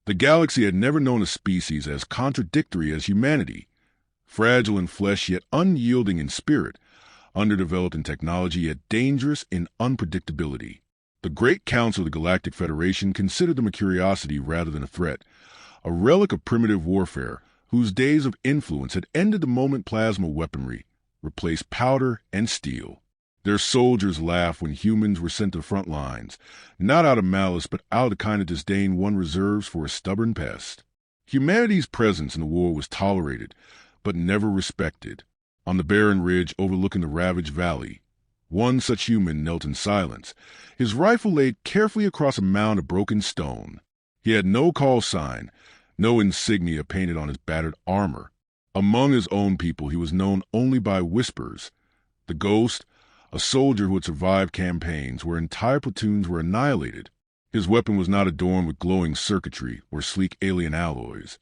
The galaxy had never known a species as contradictory as humanity, fragile in flesh yet unyielding in spirit, underdeveloped in technology yet dangerous in unpredictability. The Great Council of the Galactic Federation considered them a curiosity rather than a threat, a relic of primitive warfare whose days of influence had ended the moment plasma weaponry replaced powder and steel. Their soldiers laughed when humans were sent to the front lines, not out of malice but out of the kind of disdain one reserves for a stubborn pest. Humanity's presence in the war was tolerated, but never respected. On the barren ridge overlooking the ravaged valley, one such human knelt in silence, his rifle laid carefully across a mound of broken stone. He had no call sign, no insignia painted on his battered armor. Among his own people he was known only by whispers. The Ghost, a soldier who had survived campaigns where entire platoons were annihilated. His weapon was not adorned with glowing circuitry or sleek alien alloys.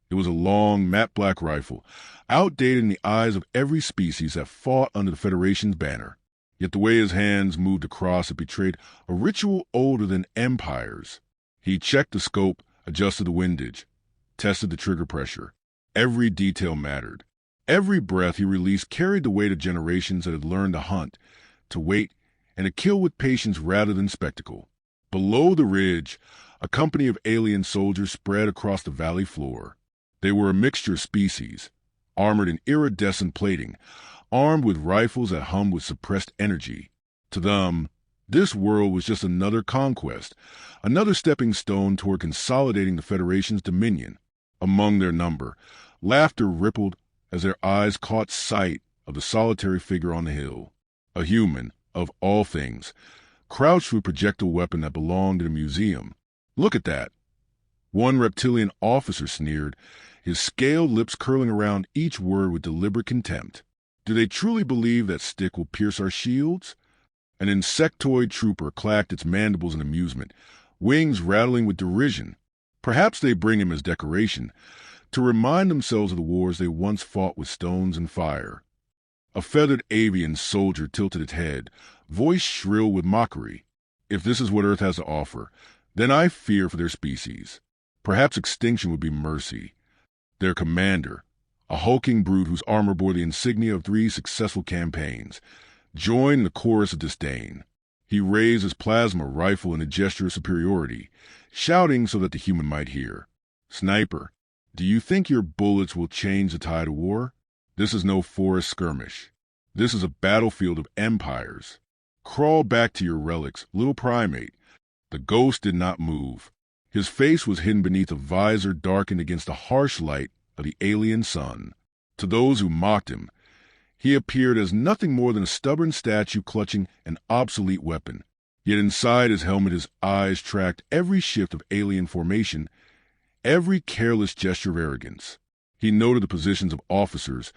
It was a long, matte black rifle, outdated in the eyes of every species that fought under the Federation's banner. Yet the way his hands moved across it betrayed a ritual older than empires. He checked the scope, adjusted the windage, tested the trigger pressure. Every detail mattered. Every breath he released carried the weight of generations that had learned to hunt, to wait, and to kill with patience rather than spectacle. Below the ridge, a company of alien soldiers spread across the valley floor. They were a mixture of species, armored in iridescent plating, armed with rifles that hummed with suppressed energy. To them, this world was just another conquest, another stepping stone toward consolidating the Federation's dominion. Among their number, laughter rippled as their eyes caught sight of the solitary figure on the hill. A human, of all things, crouched with a projectile weapon that belonged in a museum. "Look at that," one reptilian officer sneered, his scaled lips curling around each word with deliberate contempt. "Do they truly believe that stick will pierce our shields?" An insectoid trooper clacked its mandibles in amusement, wings rattling with derision. Perhaps they bring him as decoration, to remind themselves of the wars they once fought with stones and fire. A feathered avian soldier tilted its head, voice shrill with mockery. "If this is what Earth has to offer, then I fear for their species. Perhaps extinction would be mercy." Their commander, a hulking brute whose armor bore the insignia of 3 successful campaigns, joined the chorus of disdain. He raised his plasma rifle in a gesture of superiority, shouting so that the human might hear. "Sniper, do you think your bullets will change the tide of war? This is no forest skirmish. This is a battlefield of empires. Crawl back to your relics, little primate." The Ghost did not move. His face was hidden beneath a visor darkened against the harsh light of the alien sun. To those who mocked him, he appeared as nothing more than a stubborn statue clutching an obsolete weapon. Yet inside his helmet his eyes tracked every shift of alien formation, every careless gesture of arrogance. He noted the positions of officers,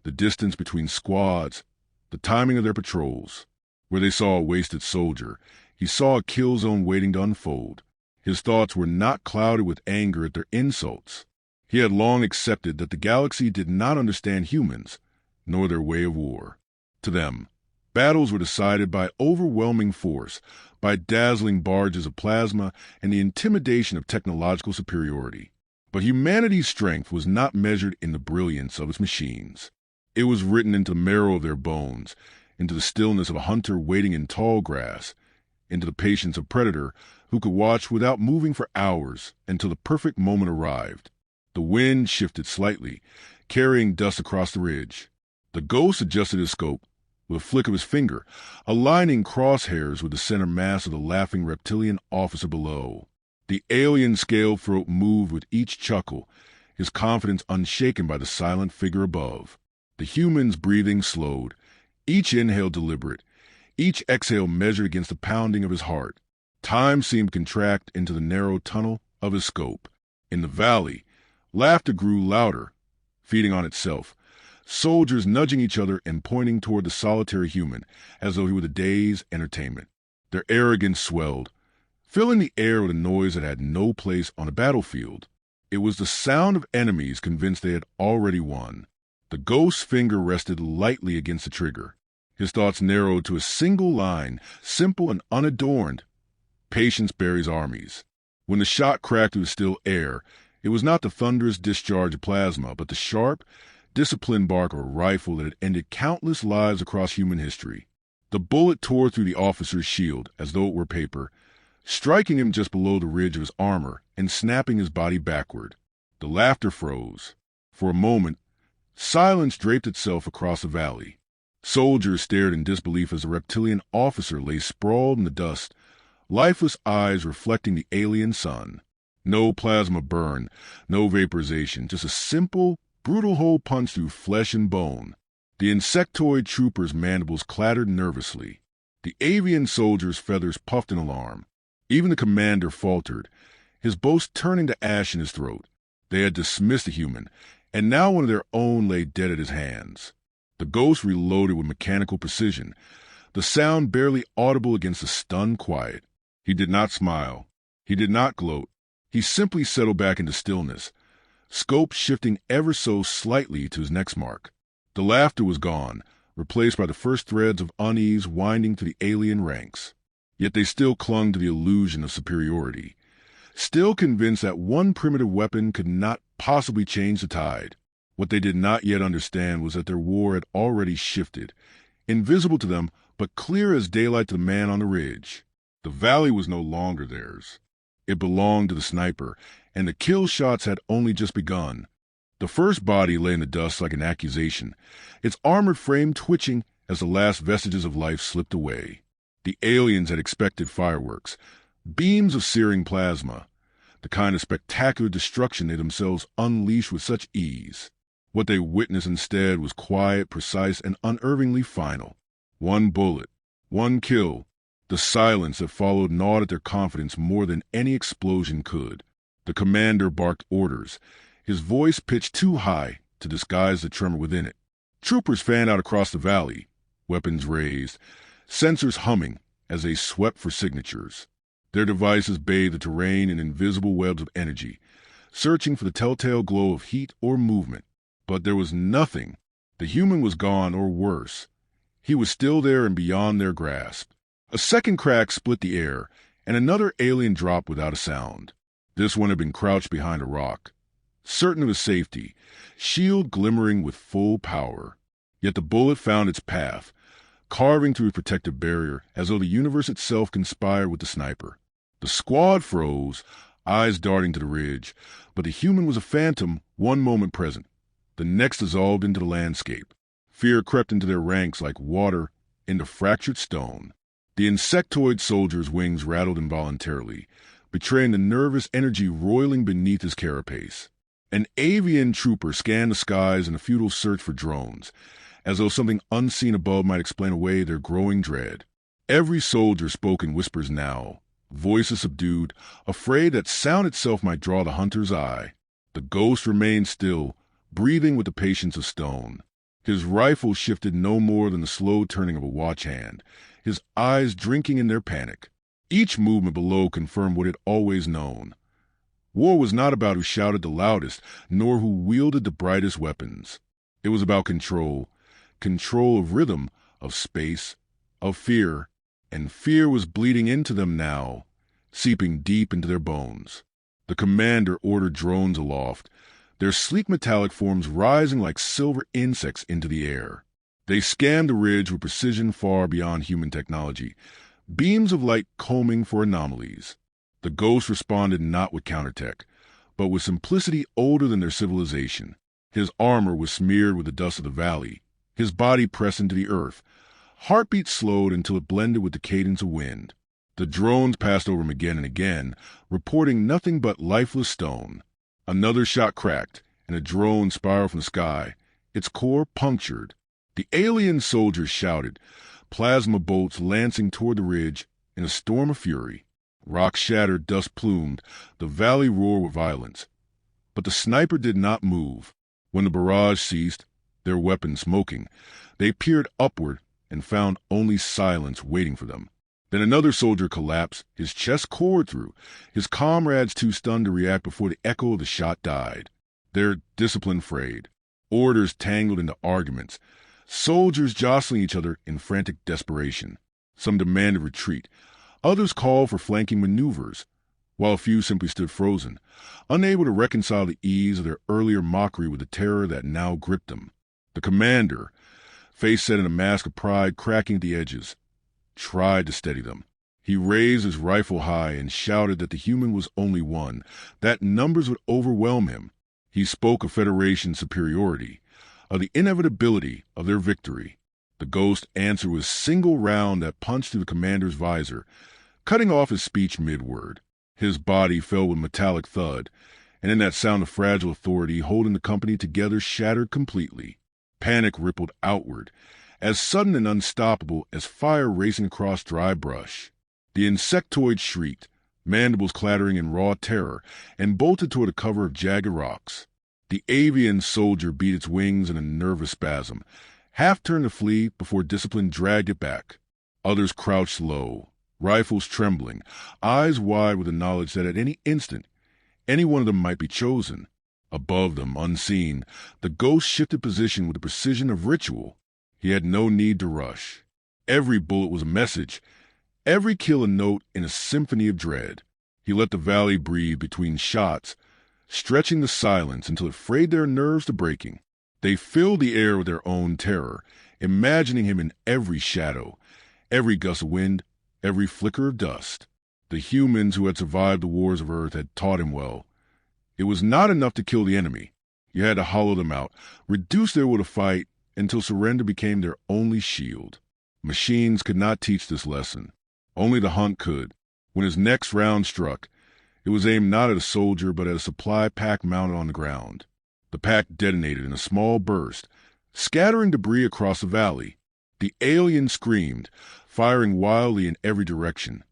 the distance between squads, the timing of their patrols. Where they saw a wasted soldier, he saw a kill zone waiting to unfold. His thoughts were not clouded with anger at their insults. He had long accepted that the galaxy did not understand humans, nor their way of war. To them, battles were decided by overwhelming force, by dazzling barges of plasma and the intimidation of technological superiority. But humanity's strength was not measured in the brilliance of its machines. It was written into the marrow of their bones, into the stillness of a hunter waiting in tall grass, into the patience of a predator who could watch without moving for hours until the perfect moment arrived. The wind shifted slightly, carrying dust across the ridge. The Ghost adjusted his scope with a flick of his finger, aligning crosshairs with the center mass of the laughing reptilian officer below. The alien scaled throat moved with each chuckle, his confidence unshaken by the silent figure above. The human's breathing slowed, each inhale deliberate, each exhale measured against the pounding of his heart. Time seemed to contract into the narrow tunnel of his scope. In the valley, laughter grew louder, feeding on itself, soldiers nudging each other and pointing toward the solitary human as though he were the day's entertainment. Their arrogance swelled, filling the air with a noise that had no place on a battlefield. It was the sound of enemies convinced they had already won. The Ghost's finger rested lightly against the trigger. His thoughts narrowed to a single line, simple and unadorned. Patience buries armies. When the shot cracked through the still air, it was not the thunderous discharge of plasma, but the sharp, disciplined bark of a rifle that had ended countless lives across human history. The bullet tore through the officer's shield as though it were paper, striking him just below the ridge of his armor and snapping his body backward. The laughter froze. For a moment, silence draped itself across the valley. Soldiers stared in disbelief as the reptilian officer lay sprawled in the dust, lifeless eyes reflecting the alien sun. No plasma burn, no vaporization, just a simple, brutal hole punch through flesh and bone. The insectoid trooper's mandibles clattered nervously. The avian soldier's feathers puffed in alarm. Even the commander faltered, his boast turning to ash in his throat. They had dismissed the human, and now one of their own lay dead at his hands. The ghost reloaded with mechanical precision, the sound barely audible against the stunned quiet. He did not smile. He did not gloat. He simply settled back into stillness, scope shifting ever so slightly to his next mark. The laughter was gone, replaced by the first threads of unease winding through the alien ranks. Yet they still clung to the illusion of superiority, still convinced that one primitive weapon could not possibly change the tide. What they did not yet understand was that their war had already shifted, invisible to them but clear as daylight to the man on the ridge. The valley was no longer theirs. It belonged to the sniper, and the Killshots had only just begun. The first body lay in the dust like an accusation, its armored frame twitching as the last vestiges of life slipped away. The aliens had expected fireworks, beams of searing plasma, the kind of spectacular destruction they themselves unleashed with such ease. What they witnessed instead was quiet, precise, and unervingly final. One bullet, one kill. The silence that followed gnawed at their confidence more than any explosion could. The commander barked orders, his voice pitched too high to disguise the tremor within it. Troopers fanned out across the valley, weapons raised, sensors humming as they swept for signatures. Their devices bathed the terrain in invisible webs of energy, searching for the telltale glow of heat or movement. But there was nothing. The human was gone, or worse. He was still there and beyond their grasp. A second crack split the air, and another alien dropped without a sound. This one had been crouched behind a rock, certain of his safety, shield glimmering with full power. Yet the bullet found its path, carving through a protective barrier as though the universe itself conspired with the sniper. The squad froze, eyes darting to the ridge, but the human was a phantom one moment present, the next dissolved into the landscape. Fear crept into their ranks like water into fractured stone. The insectoid soldier's wings rattled involuntarily, betraying the nervous energy roiling beneath his carapace. An avian trooper scanned the skies in a futile search for drones, as though something unseen above might explain away their growing dread. Every soldier spoke in whispers now, voices subdued, afraid that sound itself might draw the hunter's eye. The ghost remained still, breathing with the patience of stone. His rifle shifted no more than the slow turning of a watch hand, his eyes drinking in their panic. Each movement below confirmed what it had always known. War was not about who shouted the loudest, nor who wielded the brightest weapons. It was about control of rhythm, of space, of fear, and fear was bleeding into them now, seeping deep into their bones. The commander ordered drones aloft, their sleek metallic forms rising like silver insects into the air. They scanned the ridge with precision far beyond human technology, beams of light combing for anomalies. The ghost responded not with countertech, but with simplicity older than their civilization. His armor was smeared with the dust of the valley, his body pressed into the earth. Heartbeat slowed until it blended with the cadence of wind. The drones passed over him again and again, reporting nothing but lifeless stone. Another shot cracked, and a drone spiraled from the sky, its core punctured. The alien soldiers shouted, plasma bolts lancing toward the ridge in a storm of fury. Rocks shattered, dust plumed, the valley roared with violence. But the sniper did not move. When the barrage ceased, their weapons smoking, they peered upward and found only silence waiting for them. Then another soldier collapsed, his chest cored through, his comrades too stunned to react before the echo of the shot died. Their discipline frayed, orders tangled into arguments, soldiers jostling each other in frantic desperation. Some demanded retreat, others called for flanking maneuvers, while a few simply stood frozen, unable to reconcile the ease of their earlier mockery with the terror that now gripped them. The commander, face set in a mask of pride cracking at the edges, tried to steady them. He raised his rifle high and shouted that the human was only one, that numbers would overwhelm him. He spoke of Federation superiority, of the inevitability of their victory. The ghost answered with a single round that punched through the commander's visor, cutting off his speech mid-word. His body fell with a metallic thud, and in that sound of fragile authority holding the company together shattered completely. Panic rippled outward, as sudden and unstoppable as fire racing across dry brush. The insectoid shrieked, mandibles clattering in raw terror, and bolted toward a cover of jagged rocks. The avian soldier beat its wings in a nervous spasm, half turned to flee before discipline dragged it back. Others crouched low, rifles trembling, eyes wide with the knowledge that at any instant, any one of them might be chosen. Above them, unseen, the ghost shifted position with the precision of ritual. He had no need to rush. Every bullet was a message, every kill a note in a symphony of dread. He let the valley breathe between shots, stretching the silence until it frayed their nerves to breaking. They filled the air with their own terror, imagining him in every shadow, every gust of wind, every flicker of dust. The humans who had survived the wars of Earth had taught him well. It was not enough to kill the enemy. You had to hollow them out, reduce their will to fight until surrender became their only shield. Machines could not teach this lesson. Only the hunt could. When his next round struck, it was aimed not at a soldier but at a supply pack mounted on the ground. The pack detonated in a small burst, scattering debris across the valley. The alien screamed, firing wildly in every direction.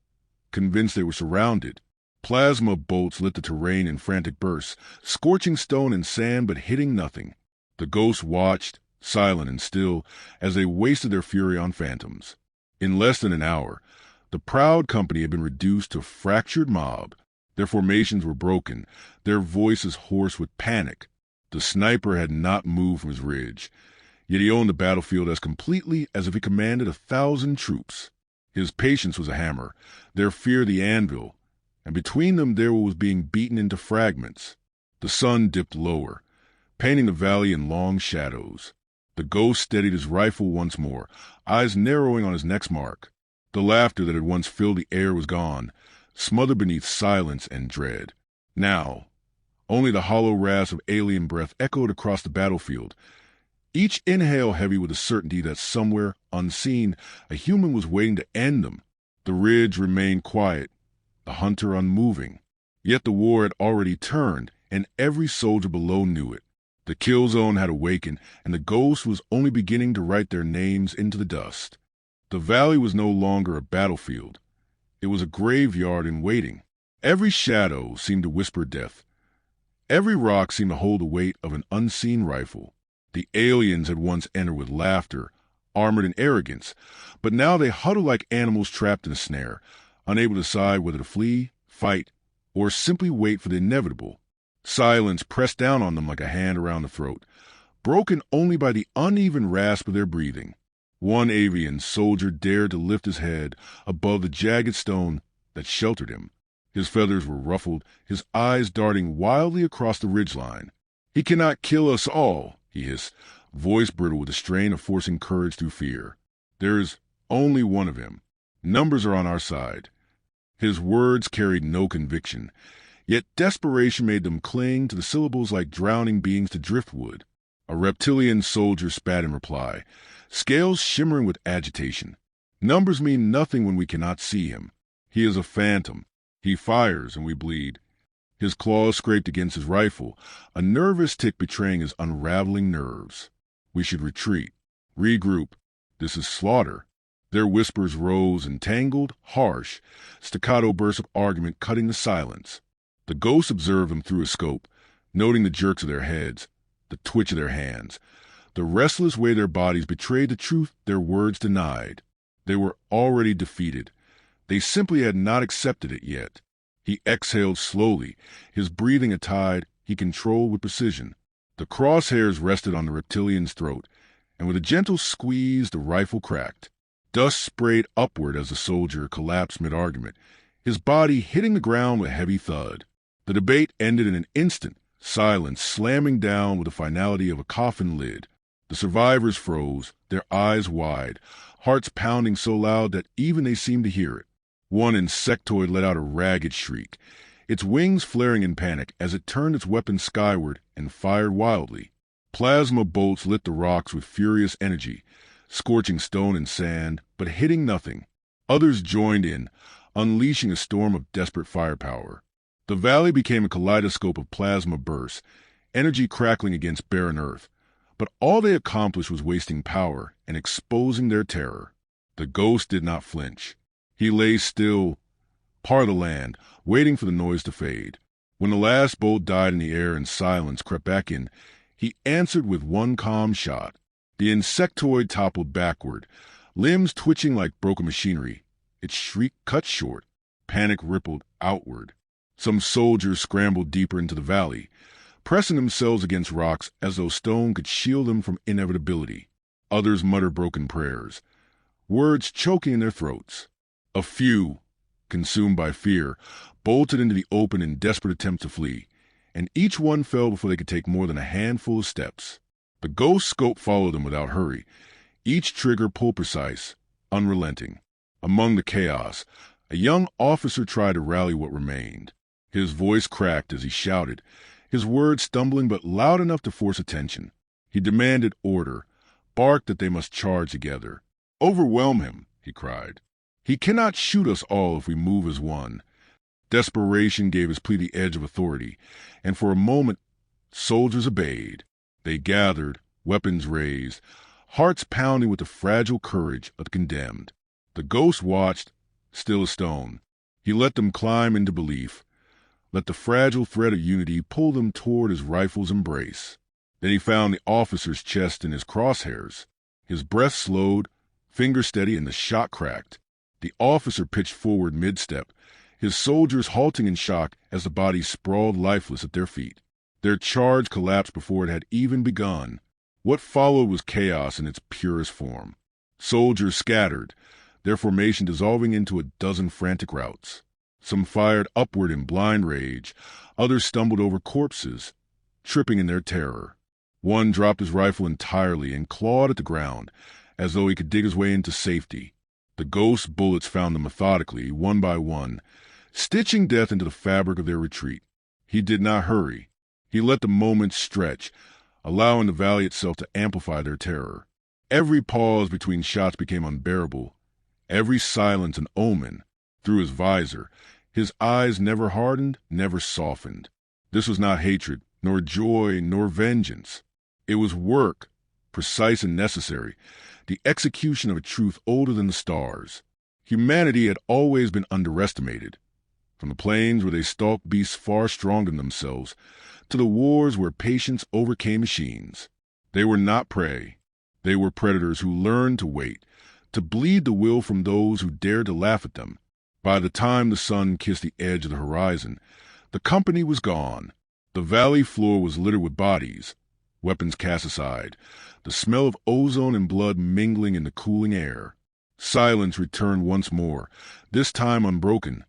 Convinced they were surrounded, plasma bolts lit the terrain in frantic bursts, scorching stone and sand but hitting nothing. The ghosts watched, silent and still, as they wasted their fury on phantoms. In less than an hour, the proud company had been reduced to a fractured mob. Their formations were broken, their voices hoarse with panic. The sniper had not moved from his ridge, yet he owned the battlefield as completely as if he commanded 1,000 troops. His patience was a hammer, their fear the anvil, and between them there was being beaten into fragments. The sun dipped lower, painting the valley in long shadows. The ghost steadied his rifle once more, eyes narrowing on his next mark. The laughter that had once filled the air was gone, smothered beneath silence and dread. Now, only the hollow rasp of alien breath echoed across the battlefield, each inhale heavy with the certainty that somewhere, unseen, a human was waiting to end them. The ridge remained quiet, the hunter unmoving. Yet the war had already turned, and every soldier below knew it. The kill zone had awakened, and the ghost was only beginning to write their names into the dust. The valley was no longer a battlefield. It was a graveyard in waiting. Every shadow seemed to whisper death. Every rock seemed to hold the weight of an unseen rifle. The aliens had once entered with laughter, armored in arrogance, but now they huddled like animals trapped in a snare, unable to decide whether to flee, fight, or simply wait for the inevitable. Silence pressed down on them like a hand around the throat, broken only by the uneven rasp of their breathing. One avian soldier dared to lift his head above the jagged stone that sheltered him. His feathers were ruffled, his eyes darting wildly across the ridgeline. "He cannot kill us all," he hissed, voice brittle with the strain of forcing courage through fear. "There is only one of him. Numbers are on our side." His words carried no conviction, yet desperation made them cling to the syllables like drowning beings to driftwood. A reptilian soldier spat in reply, scales shimmering with agitation. "Numbers mean nothing when we cannot see him. He is a phantom. He fires and we bleed." His claws scraped against his rifle, a nervous tick betraying his unraveling nerves. "We should retreat. Regroup. This is slaughter." Their whispers rose in tangled, harsh, staccato bursts of argument cutting the silence. The ghost observed them through a scope, noting the jerks of their heads, the twitch of their hands, the restless way their bodies betrayed the truth their words denied. They were already defeated. They simply had not accepted it yet. He exhaled slowly, his breathing a tide he controlled with precision. The crosshairs rested on the reptilian's throat, and with a gentle squeeze the rifle cracked. Dust sprayed upward as the soldier collapsed mid-argument, his body hitting the ground with a heavy thud. The debate ended in an instant, silence slamming down with the finality of a coffin lid. The survivors froze, their eyes wide, hearts pounding so loud that even they seemed to hear it. One insectoid let out a ragged shriek, its wings flaring in panic as it turned its weapon skyward and fired wildly. Plasma bolts lit the rocks with furious energy, scorching stone and sand, but hitting nothing. Others joined in, unleashing a storm of desperate firepower. The valley became a kaleidoscope of plasma bursts, energy crackling against barren earth. But all they accomplished was wasting power and exposing their terror. The ghost did not flinch. He lay still, part of the land, waiting for the noise to fade. When the last bolt died in the air and silence crept back in, he answered with one calm shot. The insectoid toppled backward, limbs twitching like broken machinery. Its shriek cut short. Panic rippled outward. Some soldiers scrambled deeper into the valley, pressing themselves against rocks as though stone could shield them from inevitability. Others muttered broken prayers, words choking in their throats. A few, consumed by fear, bolted into the open in desperate attempts to flee, and each one fell before they could take more than a handful of steps. The ghost scope followed them without hurry, each trigger pull precise, unrelenting. Among the chaos, a young officer tried to rally what remained. His voice cracked as he shouted, his words stumbling but loud enough to force attention. He demanded order, barked that they must charge together. "Overwhelm him," he cried. "He cannot shoot us all if we move as one." Desperation gave his plea the edge of authority, and for a moment soldiers obeyed. They gathered, weapons raised, hearts pounding with the fragile courage of the condemned. The ghost watched, still a stone. He let them climb into belief, let the fragile thread of unity pull them toward his rifle's embrace. Then he found the officer's chest in his crosshairs. His breath slowed, finger steady, and the shot cracked. The officer pitched forward mid-step, his soldiers halting in shock as the bodies sprawled lifeless at their feet. Their charge collapsed before it had even begun. What followed was chaos in its purest form. Soldiers scattered, their formation dissolving into a dozen frantic routes. Some fired upward in blind rage, others stumbled over corpses, tripping in their terror. One dropped his rifle entirely and clawed at the ground, as though he could dig his way into safety. The ghost's bullets found them methodically, one by one, stitching death into the fabric of their retreat. He did not hurry. He let the moments stretch, allowing the valley itself to amplify their terror. Every pause between shots became unbearable, every silence an omen. Through his visor, his eyes never hardened, never softened. This was not hatred, nor joy, nor vengeance. It was work, precise and necessary, the execution of a truth older than the stars. Humanity had always been underestimated. From the plains where they stalked beasts far stronger than themselves, to the wars where patience overcame machines. They were not prey. They were predators who learned to wait, to bleed the will from those who dared to laugh at them. By the time the sun kissed the edge of the horizon, the company was gone. The valley floor was littered with bodies, weapons cast aside, the smell of ozone and blood mingling in the cooling air. Silence returned once more, this time unbroken,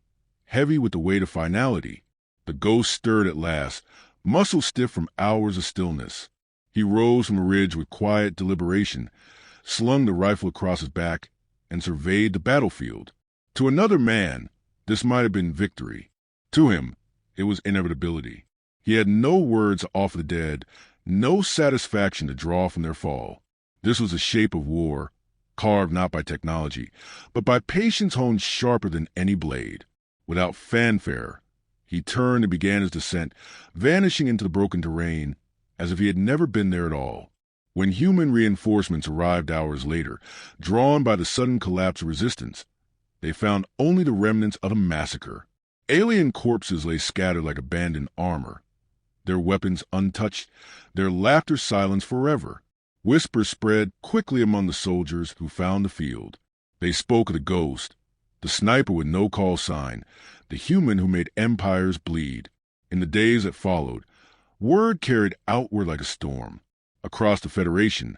heavy with the weight of finality. The ghost stirred at last, muscles stiff from hours of stillness. He rose from the ridge with quiet deliberation, slung the rifle across his back, and surveyed the battlefield. To another man, this might have been victory. To him, it was inevitability. He had no words to offer the dead, no satisfaction to draw from their fall. This was the shape of war, carved not by technology, but by patience honed sharper than any blade. Without fanfare, he turned and began his descent, vanishing into the broken terrain, as if he had never been there at all. When human reinforcements arrived hours later, drawn by the sudden collapse of resistance, they found only the remnants of a massacre. Alien corpses lay scattered like abandoned armor, their weapons untouched, their laughter silenced forever. Whispers spread quickly among the soldiers who found the field. They spoke of the ghost, the sniper with no call sign, the human who made empires bleed. In the days that followed, word carried outward like a storm. Across the Federation,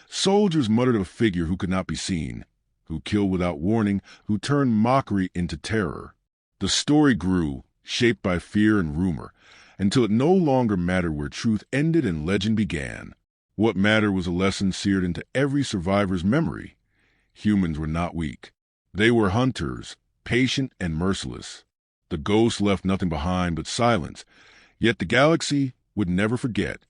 soldiers muttered of a figure who could not be seen, who killed without warning, who turned mockery into terror. The story grew, shaped by fear and rumor, until it no longer mattered where truth ended and legend began. What mattered was a lesson seared into every survivor's memory. Humans were not weak. They were hunters, patient and merciless. The ghosts left nothing behind but silence, yet the galaxy would never forget.